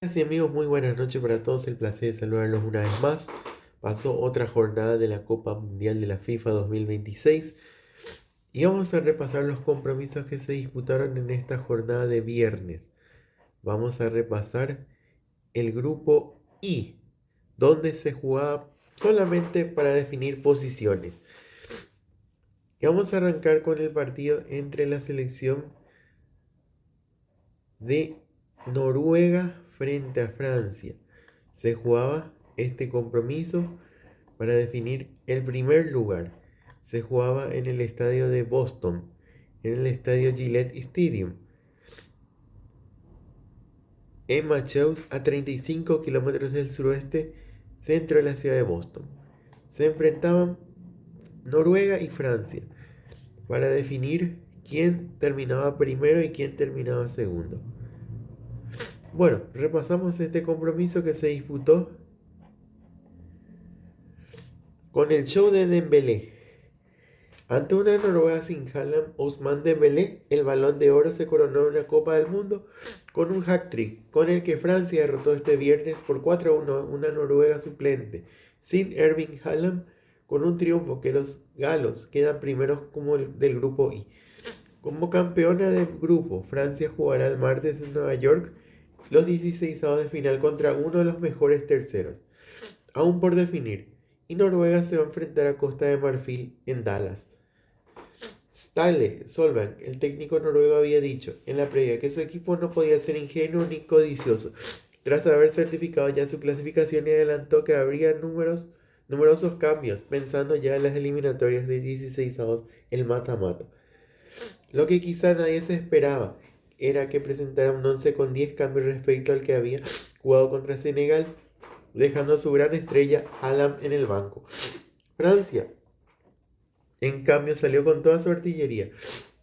Así amigos, muy buenas noches para todos, el placer de saludarlos una vez más. Pasó otra jornada de la Copa Mundial de la FIFA 2026 y vamos a repasar los compromisos que se disputaron en esta jornada de viernes. Vamos a repasar el grupo I, donde se jugaba solamente para definir posiciones. Y vamos a arrancar con el partido entre la selección de Noruega frente a Francia. Se jugaba este compromiso para definir el primer lugar. Se jugaba en el estadio de Boston, en el estadio Gillette Stadium, en Machaus, a 35 kilómetros del suroeste, centro de la ciudad de Boston. Se enfrentaban Noruega y Francia para definir quién terminaba primero y quién terminaba segundo. Bueno, repasamos este compromiso que se disputó con el show de Dembélé. Ante una Noruega sin Haaland, Ousmane Dembélé, el Balón de Oro, se coronó en la Copa del Mundo con un hat-trick, con el que Francia derrotó este viernes por 4-1 a una Noruega suplente, sin Erling Haaland, con un triunfo que los galos quedan primeros como del grupo I. Como campeona del grupo, Francia jugará el martes en Nueva York los 16avos de final contra uno de los mejores terceros, aún por definir, y Noruega se va a enfrentar a Costa de Marfil en Dallas. Ståle Solbakken, el técnico noruego, había dicho en la previa que su equipo no podía ser ingenuo ni codicioso, tras haber certificado ya su clasificación, y adelantó que habría numerosos cambios, pensando ya en las eliminatorias de 16avos, el mata-mata. Lo que quizá nadie se esperaba era que presentara un 11 con 10 cambios respecto al que había jugado contra Senegal, dejando a su gran estrella Haaland en el banco. Francia, en cambio, salió con toda su artillería: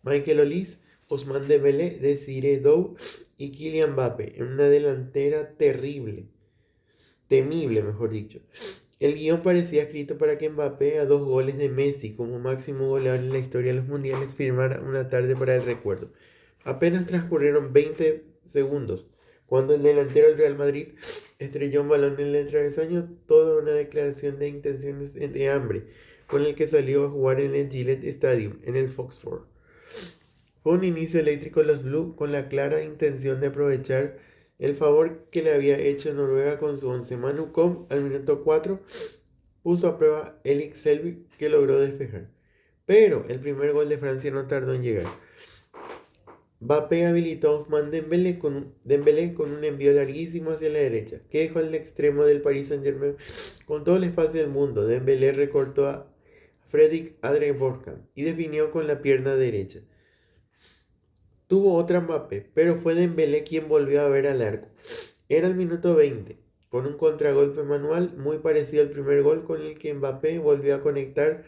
Michael Olise, Ousmane Dembélé, Desiré Doué y Kylian Mbappé, en una delantera temible mejor dicho. El guión parecía escrito para que Mbappé, a 2 goles de Messi como máximo goleador en la historia de los mundiales, firmara una tarde para el recuerdo. Apenas transcurrieron 20 segundos cuando el delantero del Real Madrid estrelló un balón en el travesaño, toda una declaración de intenciones de hambre, con el que salió a jugar en el Gillette Stadium, en el Foxford. Fue un inicio eléctrico de los Blues, con la clara intención de aprovechar el favor que le había hecho Noruega con su 11. Manu Com, al minuto 4, puso a prueba Erik Selvik, que logró despejar. Pero el primer gol de Francia no tardó en llegar. Mbappé habilitó a Ousmane Dembélé con un envío larguísimo hacia la derecha, que dejó al extremo del Paris Saint-Germain con todo el espacio del mundo. Dembélé recortó a Fredrik Adreborkan y definió con la pierna derecha. Tuvo otra Mbappé, pero fue Dembélé quien volvió a ver al arco. Era el minuto 20, con un contragolpe manual muy parecido al primer gol, con el que Mbappé volvió a conectar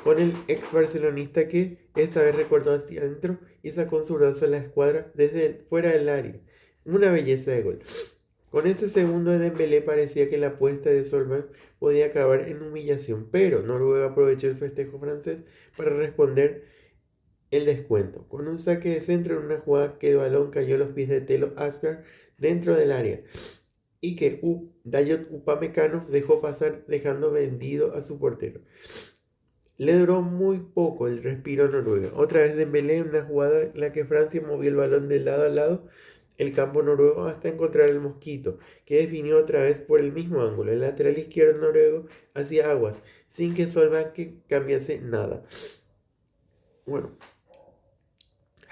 con el ex barcelonista, que esta vez recortó hacia adentro y sacó un zurdazo a la escuadra desde fuera del área. Una belleza de gol. Con ese segundo de Dembélé parecía que la apuesta de Solberg podía acabar en humillación, pero Noruega aprovechó el festejo francés para responder el descuento, con un saque de centro en una jugada que el balón cayó a los pies de Telo Asgard dentro del área, y que Dayot Upamecano dejó pasar, dejando vendido a su portero. Le duró muy poco el respiro a Noruega. Otra vez Dembélé en una jugada en la que Francia movió el balón de lado a lado el campo noruego hasta encontrar el Mosquito, que definió otra vez por el mismo ángulo. El lateral izquierdo noruego hacía aguas, sin que Solbakken cambiase nada. Bueno,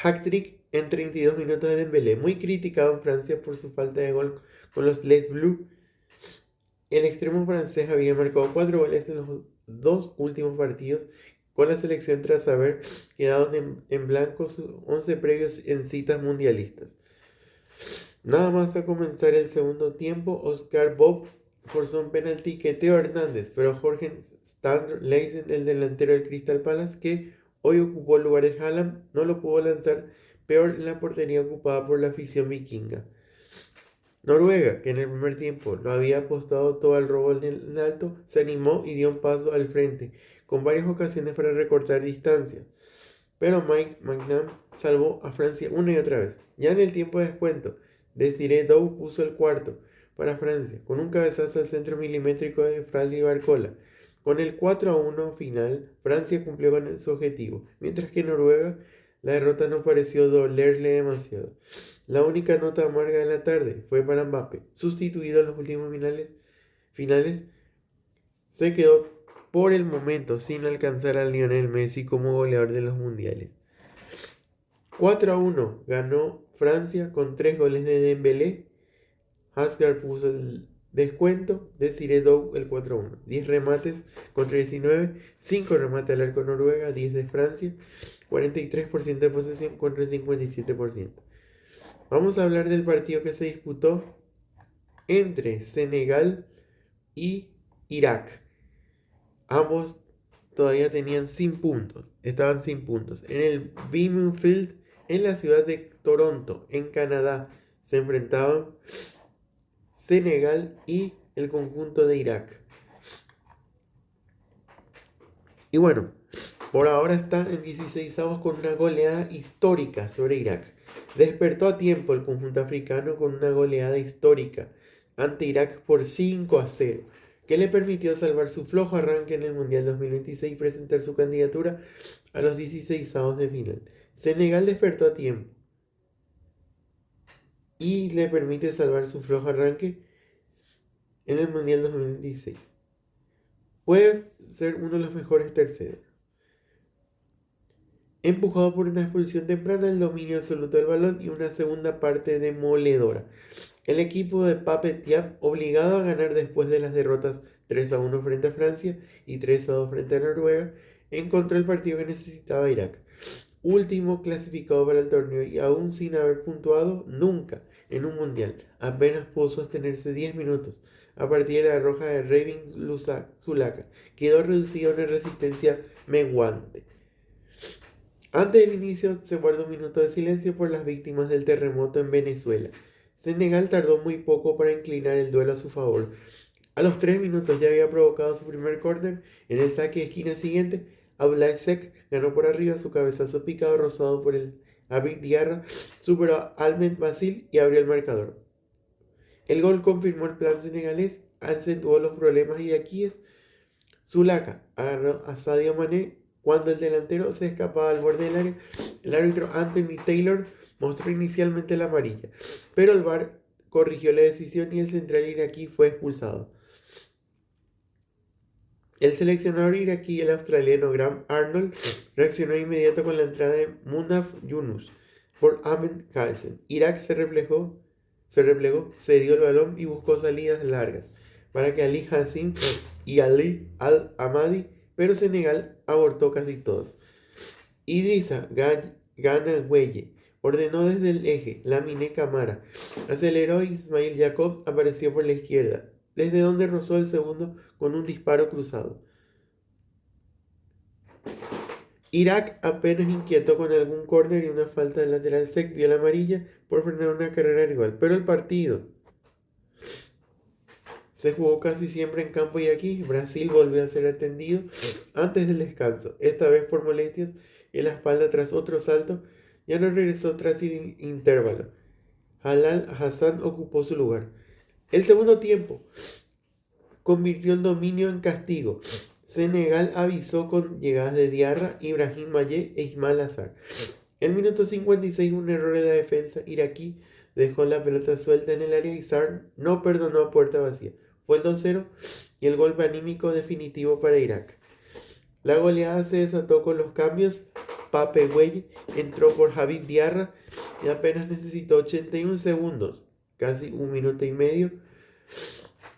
hat-trick en 32 minutos de Dembélé, muy criticado en Francia por su falta de gol con los Les Bleus. El extremo francés había marcado 4 goles en los 2 últimos partidos con la selección, tras haber quedado en blanco sus 11 previos en citas mundialistas. Nada más a comenzar el segundo tiempo, Oscar Bob forzó un penalti que Theo Hernández, pero Jorge Strand-Larsen, el delantero del Crystal Palace, que hoy ocupó el lugar de Haaland, no lo pudo lanzar, peor en la portería ocupada por la afición vikinga. Noruega, que en el primer tiempo lo había apostado todo al robo en alto, se animó y dio un paso al frente, con varias ocasiones para recortar distancia. Pero Mike McNabb salvó a Francia una y otra vez. Ya en el tiempo de descuento, Desiré Dou puso el cuarto para Francia, con un cabezazo al centro milimétrico de Fraldi Barcola. Con el 4-1 final, Francia cumplió con su objetivo, mientras que Noruega, la derrota no pareció dolerle demasiado. La única nota amarga de la tarde fue para Mbappé, sustituido en los últimos finales, se quedó por el momento sin alcanzar a Lionel Messi como goleador de los mundiales. 4-1 ganó Francia con 3 goles de Dembélé. Hazard puso el descuento, Desiré Dou el 4-1. 10 remates contra 19, 5 remates al arco Noruega, 10 de Francia, 43% de posesión contra el 57%. Vamos a hablar del partido que se disputó entre Senegal y Irak. Ambos todavía tenían sin puntos, estaban sin puntos. En el BMO Field, en la ciudad de Toronto, en Canadá, se enfrentaban Senegal y el conjunto de Irak. Y bueno, por ahora está en 16avos con una goleada histórica sobre Irak. Despertó a tiempo el conjunto africano con una goleada histórica ante Irak por 5-0, que le permitió salvar su flojo arranque en el Mundial 2026 y presentar su candidatura a los 16avos de final. Senegal despertó a tiempo y le permite salvar su flojo arranque en el Mundial 2026. Puede ser uno de los mejores terceros. Empujado por una expulsión temprana, el dominio absoluto del balón y una segunda parte demoledora. El equipo de Pape Thiaw, obligado a ganar después de las derrotas 3-1 frente a Francia y 3-2 frente a Noruega, encontró el partido que necesitaba Irak. Último clasificado para el torneo y aún sin haber puntuado nunca en un mundial, apenas pudo sostenerse 10 minutos. A partir de la roja de Ravin Zulaka, quedó reducido a una resistencia menguante. Antes del inicio se guardó un minuto de silencio por las víctimas del terremoto en Venezuela. Senegal tardó muy poco para inclinar el duelo a su favor. A los 3 minutos ya había provocado su primer córner. En el saque de esquina siguiente, Ablaisek ganó por arriba, su cabezazo picado rozado por el Abid Diarra, superó a Ahmed Basil y abrió el marcador. El gol confirmó el plan senegalés, acentuó los problemas iraquíes. Zulaka agarró a Sadio Mané cuando el delantero se escapaba al borde del área. El árbitro Anthony Taylor mostró inicialmente la amarilla, pero el VAR corrigió la decisión y el central iraquí fue expulsado. El seleccionador iraquí, el australiano Graham Arnold, reaccionó de inmediato con la entrada de Munaf Yunus por Ahmed Kalsen. Irak se replegó, cedió el balón y buscó salidas largas para que Ali Hassim y Ali Al-Amadi, pero Senegal abortó casi todos. Idrissa Gana Gueye ordenó desde el eje, Lamine Camara aceleró y Ismail Jacob apareció por la izquierda, desde donde rozó el segundo con un disparo cruzado. Irak apenas inquietó con algún córner y una falta de lateral sec vio la amarilla por frenar una carrera rival, pero el partido se jugó casi siempre en campo iraquí. Brasil volvió a ser atendido antes del descanso, esta vez por molestias en la espalda tras otro salto. Ya no regresó tras el intervalo. Halal Hassan ocupó su lugar. El segundo tiempo convirtió el dominio en castigo. Senegal avisó con llegadas de Diarra, Ibrahim Mayé e Ismail Azar. En minuto 56, un error de la defensa iraquí dejó la pelota suelta en el área y Sarr no perdonó a puerta vacía. Fue el 2-0 y el golpe anímico definitivo para Irak. La goleada se desató con los cambios. Pape Gueye entró por Habib Diarra y apenas necesitó 81 segundos, casi un minuto y medio,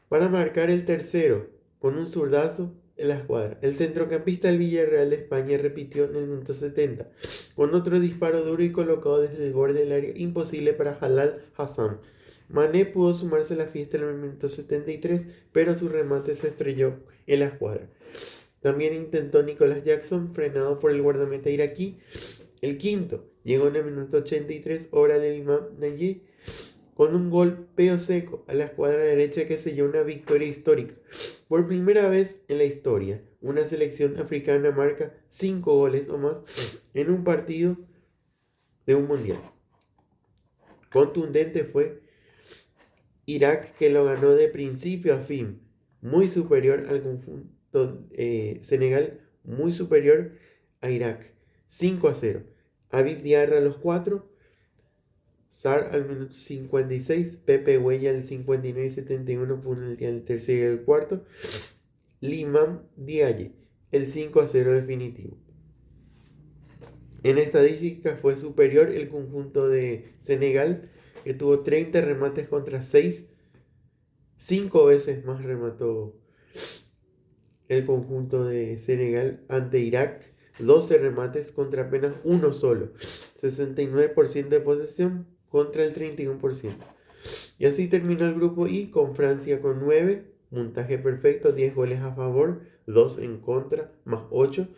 para marcar el tercero con un zurdazo en la escuadra. El centrocampista del Villarreal de España repitió en el minuto 70 con otro disparo duro y colocado desde el borde del área, imposible para Halal Hassan. Mané pudo sumarse a la fiesta en el minuto 73, pero su remate se estrelló en la escuadra. También intentó Nicolas Jackson, frenado por el guardameta iraquí. El quinto llegó en el minuto 83, obra del Imam Nayi, con un golpeo seco a la escuadra derecha que selló una victoria histórica. Por primera vez en la historia, una selección africana marca 5 goles o más en un partido de un mundial. Contundente fue Irak, que lo ganó de principio a fin, muy superior al conjunto Senegal, muy superior a Irak, 5-0. Habib Diarra a los 4, Sar al minuto 56, Pepe Huella al 59 y 71 fue el tercero y el cuarto, Limam Diaye, el 5-0 definitivo. En estadística fue superior el conjunto de Senegal, que tuvo 30 remates contra 6. 5 veces más remató el conjunto de Senegal ante Irak. 12 remates contra apenas uno solo. 69% de posesión contra el 31%. Y así terminó el grupo I con Francia con 9. Puntaje perfecto, 10 goles a favor, 2 en contra, más 8.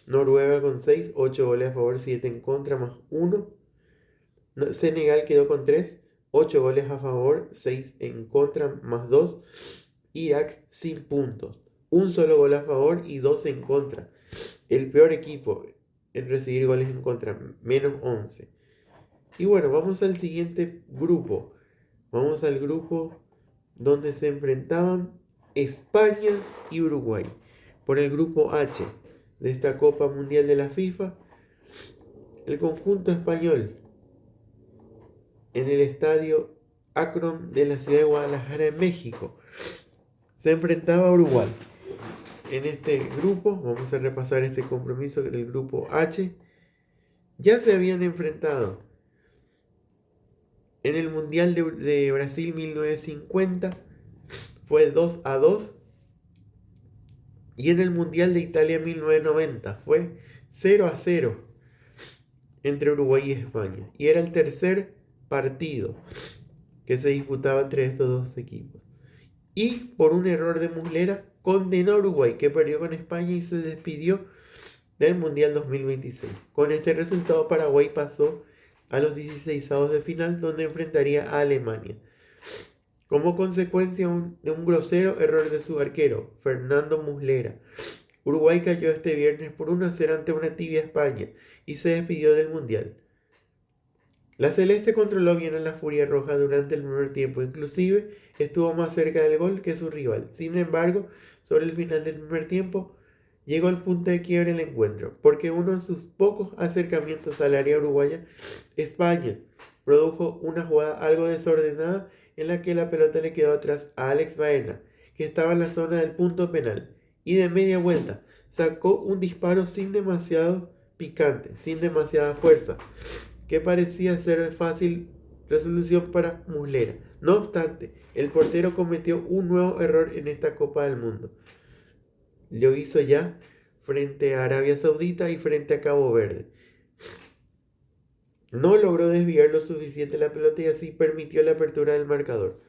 Noruega con 6, 8 goles a favor, 7 en contra, más 1. Senegal quedó con 3, 8 goles a favor, 6 en contra, más 2. Irak sin puntos, un solo gol a favor y 2 en contra. El peor equipo en recibir goles en contra, menos 11. Y bueno, vamos al siguiente grupo. Vamos al grupo donde se enfrentaban España y Uruguay. Por el grupo H de esta Copa Mundial de la FIFA, el conjunto español en el estadio Akron de la ciudad de Guadalajara, en México, se enfrentaba a Uruguay. En este grupo, vamos a repasar este compromiso del grupo H, ya se habían enfrentado en el Mundial de Brasil 1950, fue 2-2, y en el Mundial de Italia 1990 fue 0-0 entre Uruguay y España, y era el tercer partido que se disputaba entre estos dos equipos. Y por un error de Muslera condenó a Uruguay, que perdió con España y se despidió del Mundial 2026. Con este resultado, Paraguay pasó a los 16avos de final, donde enfrentaría a Alemania. Como consecuencia de un grosero error de su arquero, Fernando Muslera, Uruguay cayó este viernes por 1-0 ante una tibia España y se despidió del Mundial. La celeste controló bien a la Furia Roja durante el primer tiempo, inclusive estuvo más cerca del gol que su rival. Sin embargo, sobre el final del primer tiempo, llegó al punto de quiebre el encuentro, porque uno de sus pocos acercamientos al área uruguaya, España produjo una jugada algo desordenada en la que la pelota le quedó atrás a Alex Baena, que estaba en la zona del punto penal, y de media vuelta sacó un disparo sin demasiado picante, sin demasiada fuerza, que parecía ser de fácil resolución para Muslera. No obstante, el portero cometió un nuevo error en esta Copa del Mundo. Lo hizo ya frente a Arabia Saudita y frente a Cabo Verde. No logró desviar lo suficiente la pelota y así permitió la apertura del marcador.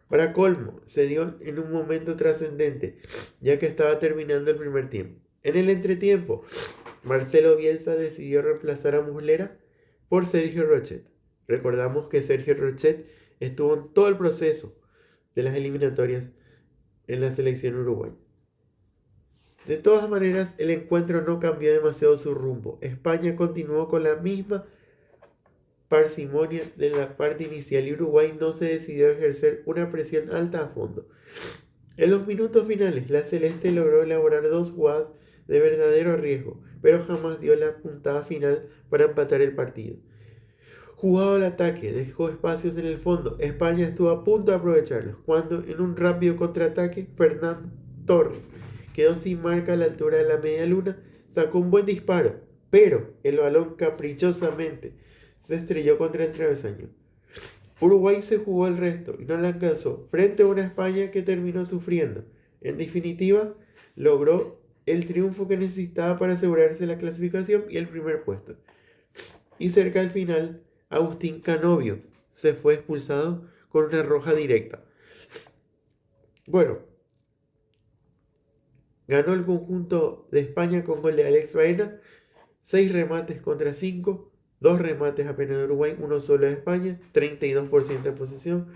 Para colmo, se dio en un momento trascendente, ya que estaba terminando el primer tiempo. En el entretiempo, Marcelo Bielsa decidió reemplazar a Muslera por Sergio Rochet. Recordamos que Sergio Rochet estuvo en todo el proceso de las eliminatorias en la selección uruguaya. De todas maneras, el encuentro no cambió demasiado su rumbo. España continuó con la misma parsimonia de la parte inicial y Uruguay no se decidió a ejercer una presión alta a fondo. En los minutos finales, la celeste logró elaborar 2 jugadas de verdadero riesgo, pero jamás dio la puntada final para empatar el partido. Jugado al ataque, dejó espacios en el fondo. España estuvo a punto de aprovecharlos, cuando en un rápido contraataque, Fernán Torres quedó sin marca a la altura de la media luna, sacó un buen disparo, pero el balón caprichosamente se estrelló contra el travesaño. Uruguay se jugó el resto y no la alcanzó, frente a una España que terminó sufriendo. En definitiva, logró el triunfo que necesitaba para asegurarse la clasificación y el primer puesto. Y cerca al final, Agustín Canovio se fue expulsado con una roja directa. Bueno, ganó el conjunto de España con gol de Alex Baena, 6 remates contra 5, 2 remates apenas de Uruguay, 1 solo de España, 32% de posesión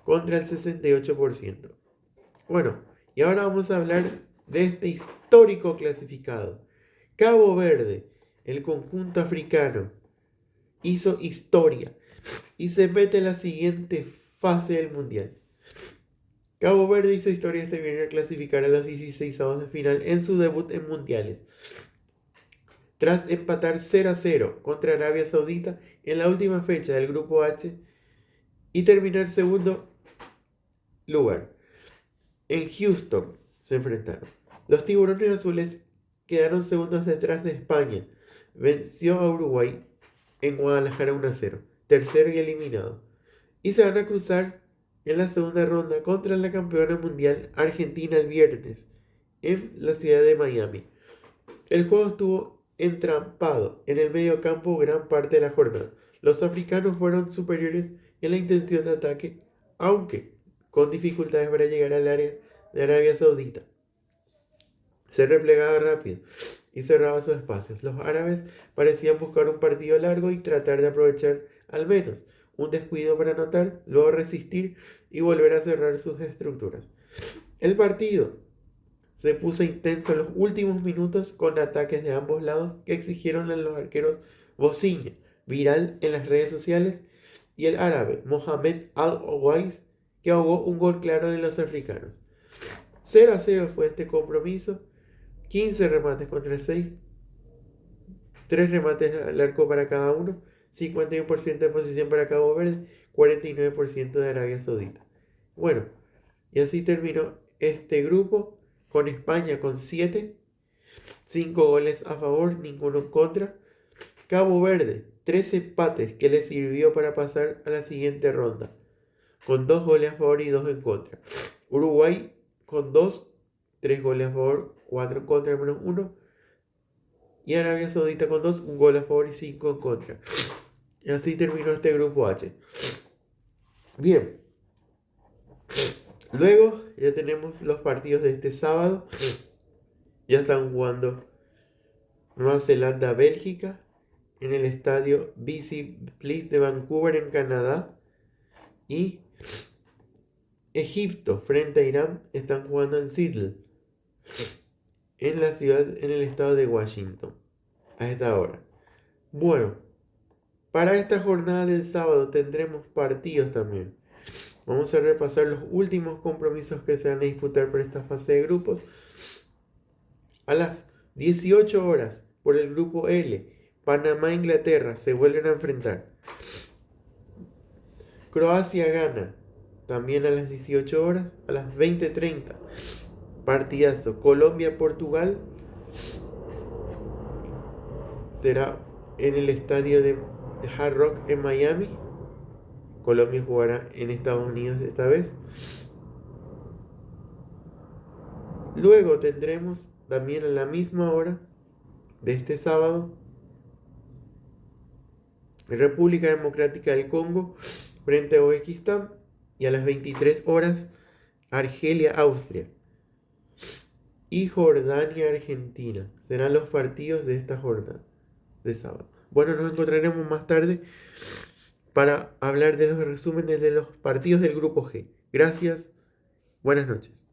contra el 68%. Bueno, y ahora vamos a hablar de este histórico clasificado. Cabo Verde, el conjunto africano, hizo historia y se mete en la siguiente fase del Mundial. Cabo Verde hizo historia este viernes al clasificar a los 16avos de final en su debut en Mundiales, tras empatar 0-0 contra Arabia Saudita en la última fecha del Grupo H y terminar segundo lugar. En Houston se enfrentaron. Los tiburones azules quedaron segundos detrás de España. Venció a Uruguay en Guadalajara 1-0, tercero y eliminado. Y se van a cruzar en la segunda ronda contra la campeona mundial Argentina el viernes en la ciudad de Miami. El juego estuvo entrampado en el medio campo gran parte de la jornada. Los africanos fueron superiores en la intención de ataque, aunque con dificultades para llegar al área de Arabia Saudita. Se replegaba rápido y cerraba sus espacios. Los árabes parecían buscar un partido largo y tratar de aprovechar al menos un descuido para anotar, luego resistir y volver a cerrar sus estructuras. El partido se puso intenso en los últimos minutos con ataques de ambos lados que exigieron a los arqueros bocina, viral en las redes sociales, y el árabe Mohamed Al-Owais, que ahogó un gol claro de los africanos. 0-0 fue este compromiso, 15 remates contra 6, 3 remates al arco para cada uno, 51% de posición para Cabo Verde, 49% de Arabia Saudita. Bueno, y así terminó este grupo con España con 7, 5 goles a favor, ninguno en contra. Cabo Verde, 3 empates que le sirvió para pasar a la siguiente ronda, con 2 goles a favor y 2 en contra. Uruguay con 2, 3 goles a favor, 4 en contra, menos 1. Y Arabia Saudita con 2, 1 gol a favor y 5 en contra. Y así terminó este grupo H. Bien. Luego ya tenemos los partidos de este sábado. Ya están jugando Nueva Zelanda-Bélgica en el estadio BC Place de Vancouver en Canadá. Y Egipto frente a Irán están jugando en Seattle, en la ciudad, en el estado de Washington, a esta hora. Bueno, para esta jornada del sábado tendremos partidos también. Vamos a repasar los últimos compromisos que se van a disputar por esta fase de grupos. A las 18 horas, por el grupo L, Panamá e Inglaterra se vuelven a enfrentar. Croacia gana, también a las 18 horas, a las 20:30. Partidazo, Colombia-Portugal. Será en el estadio de Hard Rock en Miami. Colombia jugará en Estados Unidos esta vez. Luego tendremos también a la misma hora de este sábado República Democrática del Congo frente a Uzbekistán, y a las 23 horas Argelia-Austria y Jordania-Argentina. Serán los partidos de esta jornada de sábado. Bueno, nos encontraremos más tarde para hablar de los resúmenes de los partidos del grupo G. Gracias, buenas noches.